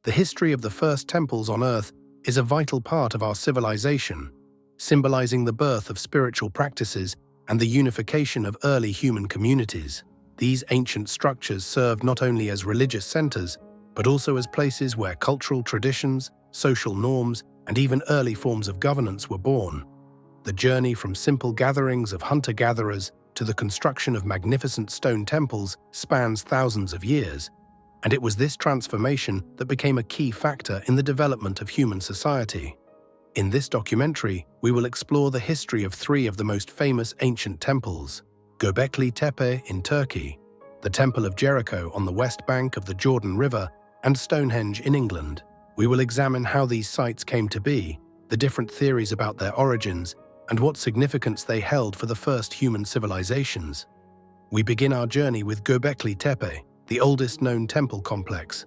The history of the first temples on Earth is a vital part of our civilization, symbolizing the birth of spiritual practices and the unification of early human communities. These ancient structures served not only as religious centers, but also as places where cultural traditions, social norms, and even early forms of governance were born. The journey from simple gatherings of hunter-gatherers to the construction of magnificent stone temples spans thousands of years, and it was this transformation that became a key factor in the development of human society. In this documentary, we will explore the history of three of the most famous ancient temples: Göbekli Tepe in Turkey, the Temple of Jericho on the west bank of the Jordan River, and Stonehenge in England. We will examine how these sites came to be, the different theories about their origins, and what significance they held for the first human civilizations. We begin our journey with Göbekli Tepe, the oldest known temple complex.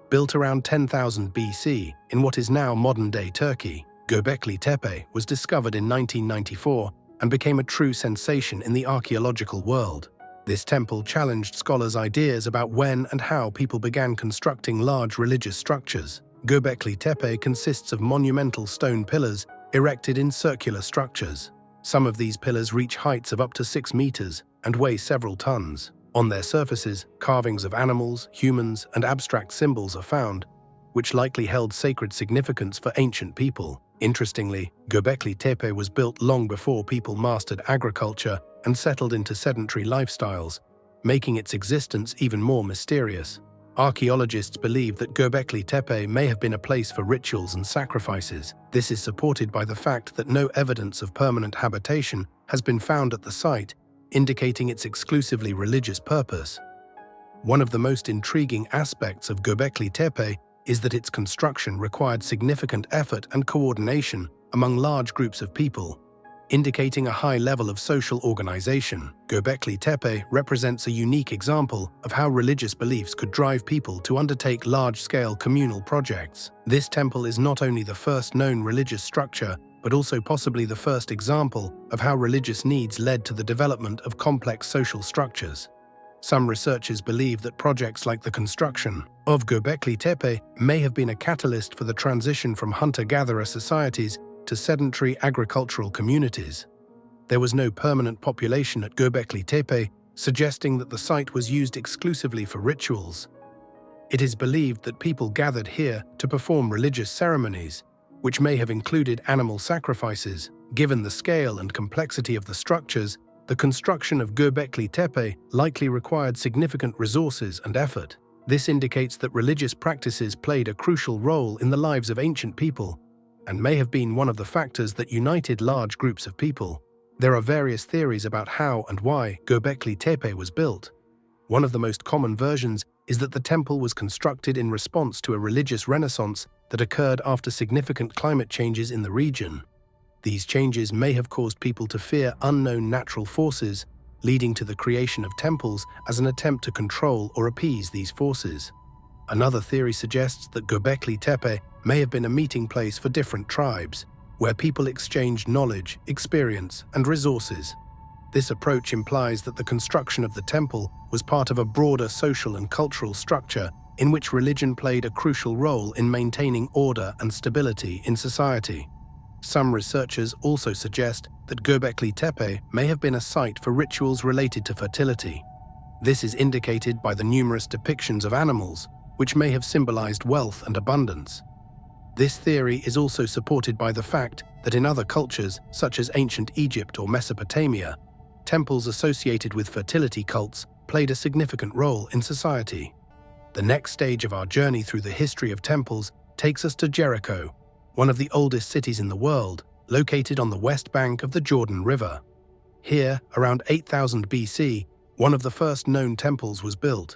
Built around 10,000 BC in what is now modern-day Turkey, Göbekli Tepe was discovered in 1994 and became a true sensation in the archaeological world. This temple challenged scholars' ideas about when and how people began constructing large religious structures. Göbekli Tepe consists of monumental stone pillars erected in circular structures. Some of these pillars reach heights of up to 6 meters and weigh several tons. On their surfaces, carvings of animals, humans, and abstract symbols are found, which likely held sacred significance for ancient people. Interestingly, Göbekli Tepe was built long before people mastered agriculture and settled into sedentary lifestyles, making its existence even more mysterious. Archaeologists believe that Göbekli Tepe may have been a place for rituals and sacrifices. This is supported by the fact that no evidence of permanent habitation has been found at the site, indicating its exclusively religious purpose. One of the most intriguing aspects of Göbekli Tepe is that its construction required significant effort and coordination among large groups of people, indicating a high level of social organization. Göbekli Tepe represents a unique example of how religious beliefs could drive people to undertake large-scale communal projects. This temple is not only the first known religious structure, but also possibly the first example of how religious needs led to the development of complex social structures. Some researchers believe that projects like the construction of Göbekli Tepe may have been a catalyst for the transition from hunter-gatherer societies to sedentary agricultural communities. There was no permanent population at Göbekli Tepe, suggesting that the site was used exclusively for rituals. It is believed that people gathered here to perform religious ceremonies, which may have included animal sacrifices. Given the scale and complexity of the structures, the construction of Göbekli Tepe likely required significant resources and effort. This indicates that religious practices played a crucial role in the lives of ancient people, and may have been one of the factors that united large groups of people. There are various theories about how and why Göbekli Tepe was built. One of the most common versions is that the temple was constructed in response to a religious renaissance that occurred after significant climate changes in the region. These changes may have caused people to fear unknown natural forces, leading to the creation of temples as an attempt to control or appease these forces. Another theory suggests that Göbekli Tepe may have been a meeting place for different tribes, where people exchanged knowledge, experience, and resources. This approach implies that the construction of the temple was part of a broader social and cultural structure in which religion played a crucial role in maintaining order and stability in society. Some researchers also suggest that Göbekli Tepe may have been a site for rituals related to fertility. This is indicated by the numerous depictions of animals, which may have symbolized wealth and abundance. This theory is also supported by the fact that in other cultures, such as ancient Egypt or Mesopotamia, temples associated with fertility cults played a significant role in society. The next stage of our journey through the history of temples takes us to Jericho, one of the oldest cities in the world, located on the west bank of the Jordan River. Here, around 8000 BC, one of the first known temples was built.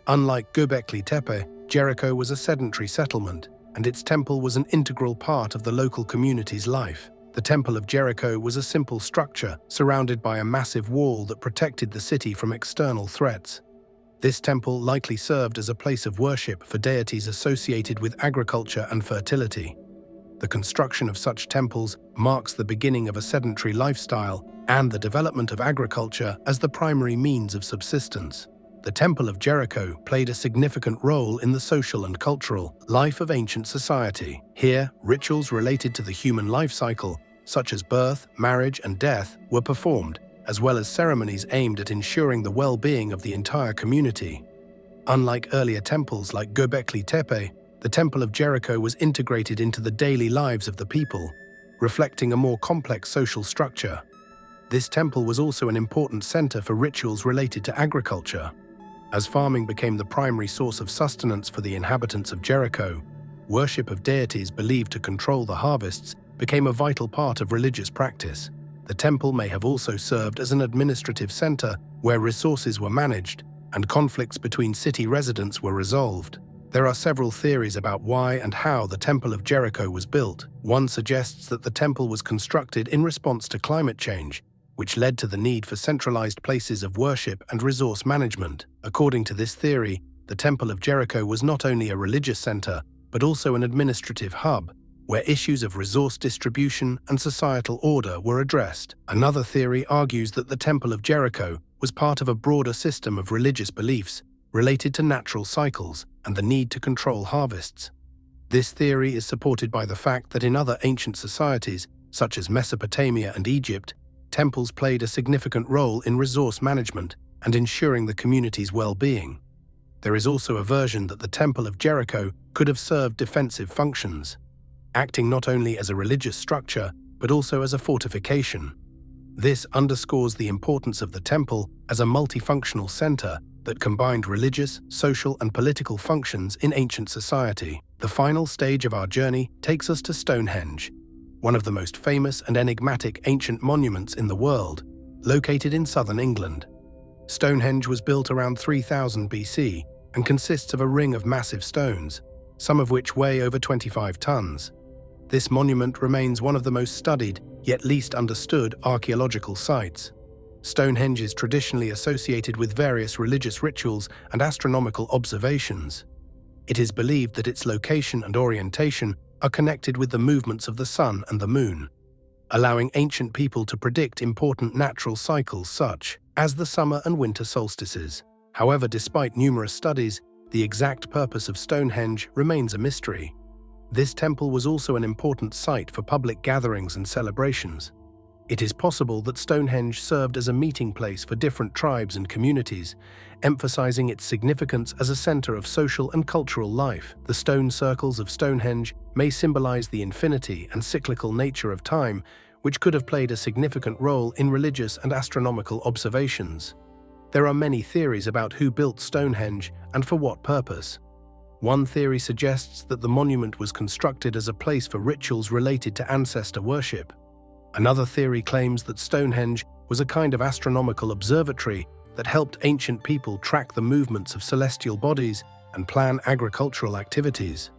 Unlike Göbekli Tepe, Jericho was a sedentary settlement, and its temple was an integral part of the local community's life. The Temple of Jericho was a simple structure surrounded by a massive wall that protected the city from external threats. This temple likely served as a place of worship for deities associated with agriculture and fertility. The construction of such temples marks the beginning of a sedentary lifestyle and the development of agriculture as the primary means of subsistence. The Temple of Jericho played a significant role in the social and cultural life of ancient society. Here, rituals related to the human life cycle, such as birth, marriage, and death, were performed, as well as ceremonies aimed at ensuring the well-being of the entire community. Unlike earlier temples like Göbekli Tepe, the Temple of Jericho was integrated into the daily lives of the people, reflecting a more complex social structure. This temple was also an important center for rituals related to agriculture. As farming became the primary source of sustenance for the inhabitants of Jericho, worship of deities believed to control the harvests became a vital part of religious practice. The temple may have also served as an administrative center where resources were managed and conflicts between city residents were resolved. There are several theories about why and how the Temple of Jericho was built. One suggests that the temple was constructed in response to climate change, which led to the need for centralized places of worship and resource management. According to this theory, the Temple of Jericho was not only a religious center, but also an administrative hub, where issues of resource distribution and societal order were addressed. Another theory argues that the Temple of Jericho was part of a broader system of religious beliefs related to natural cycles and the need to control harvests. This theory is supported by the fact that in other ancient societies, such as Mesopotamia and Egypt, temples played a significant role in resource management and ensuring the community's well-being. There is also a version that the Temple of Jericho could have served defensive functions, acting not only as a religious structure, but also as a fortification. This underscores the importance of the temple as a multifunctional center that combined religious, social, and political functions in ancient society. The final stage of our journey takes us to Stonehenge, one of the most famous and enigmatic ancient monuments in the world, located in southern England. Stonehenge was built around 3000 BC and consists of a ring of massive stones, some of which weigh over 25 tons. This monument remains one of the most studied, yet least understood, archaeological sites. Stonehenge is traditionally associated with various religious rituals and astronomical observations. It is believed that its location and orientation are connected with the movements of the sun and the moon, allowing ancient people to predict important natural cycles such as the summer and winter solstices. However, despite numerous studies, the exact purpose of Stonehenge remains a mystery. This temple was also an important site for public gatherings and celebrations. It is possible that Stonehenge served as a meeting place for different tribes and communities, emphasizing its significance as a center of social and cultural life. The stone circles of Stonehenge may symbolize the infinity and cyclical nature of time, which could have played a significant role in religious and astronomical observations. There are many theories about who built Stonehenge and for what purpose. One theory suggests that the monument was constructed as a place for rituals related to ancestor worship. Another theory claims that Stonehenge was a kind of astronomical observatory that helped ancient people track the movements of celestial bodies and plan agricultural activities.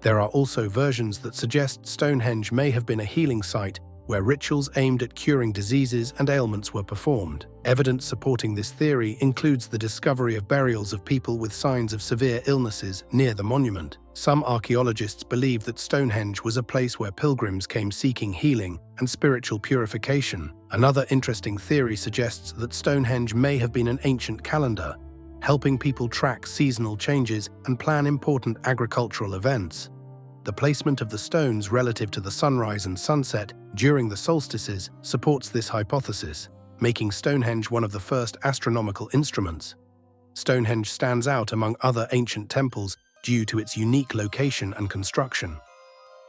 There are also versions that suggest Stonehenge may have been a healing site where rituals aimed at curing diseases and ailments were performed. Evidence supporting this theory includes the discovery of burials of people with signs of severe illnesses near the monument. Some archaeologists believe that Stonehenge was a place where pilgrims came seeking healing and spiritual purification. Another interesting theory suggests that Stonehenge may have been an ancient calendar, helping people track seasonal changes and plan important agricultural events. The placement of the stones relative to the sunrise and sunset during the solstices supports this hypothesis, making Stonehenge one of the first astronomical instruments. Stonehenge stands out among other ancient temples due to its unique location and construction.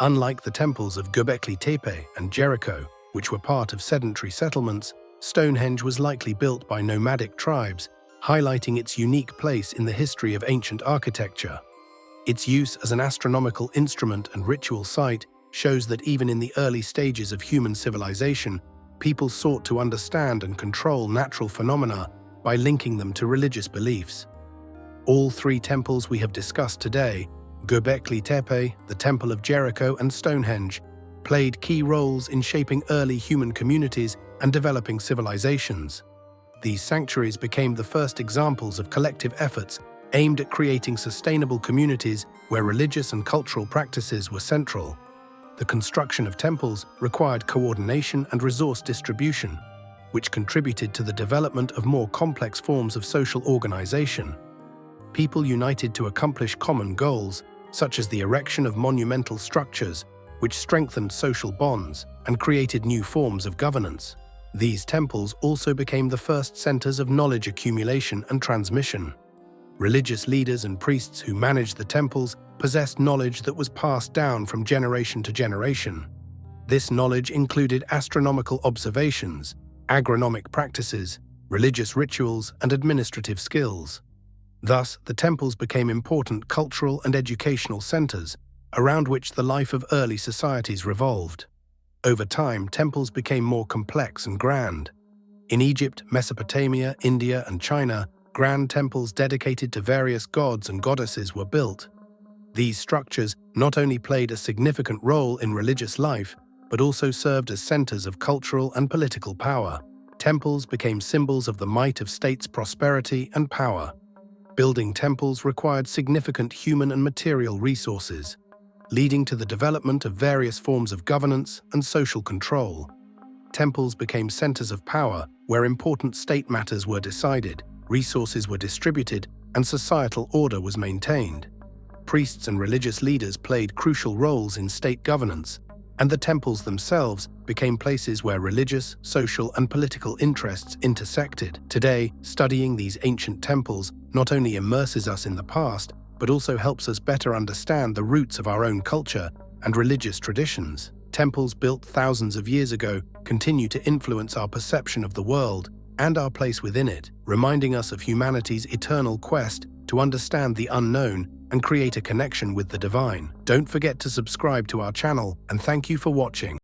Unlike the temples of Göbekli Tepe and Jericho, which were part of sedentary settlements, Stonehenge was likely built by nomadic tribes, highlighting its unique place in the history of ancient architecture. Its use as an astronomical instrument and ritual site shows that even in the early stages of human civilization, people sought to understand and control natural phenomena by linking them to religious beliefs. All three temples we have discussed today, Göbekli Tepe, the Temple of Jericho, and Stonehenge, played key roles in shaping early human communities and developing civilizations. These sanctuaries became the first examples of collective efforts aimed at creating sustainable communities where religious and cultural practices were central. The construction of temples required coordination and resource distribution. which contributed to the development of more complex forms of social organization. People united to accomplish common goals, such as the erection of monumental structures, which strengthened social bonds and created new forms of governance. These temples also became the first centers of knowledge accumulation and transmission. Religious leaders and priests who managed the temples possessed knowledge that was passed down from generation to generation. This knowledge included astronomical observations, agronomic practices, religious rituals, and administrative skills. Thus, the temples became important cultural and educational centers, around which the life of early societies revolved. Over time, temples became more complex and grand. In Egypt, Mesopotamia, India, and China, grand temples dedicated to various gods and goddesses were built. These structures not only played a significant role in religious life, but also served as centers of cultural and political power. Temples became symbols of the might of states' prosperity and power. Building temples required significant human and material resources, leading to the development of various forms of governance and social control. Temples became centers of power where important state matters were decided, resources were distributed, and societal order was maintained. Priests and religious leaders played crucial roles in state governance, and the temples themselves became places where religious, social, and political interests intersected. Today, studying these ancient temples not only immerses us in the past, but also helps us better understand the roots of our own culture and religious traditions. Temples built thousands of years ago continue to influence our perception of the world and our place within it, reminding us of humanity's eternal quest to understand the unknown and create a connection with the divine. Don't forget to subscribe to our channel, and thank you for watching.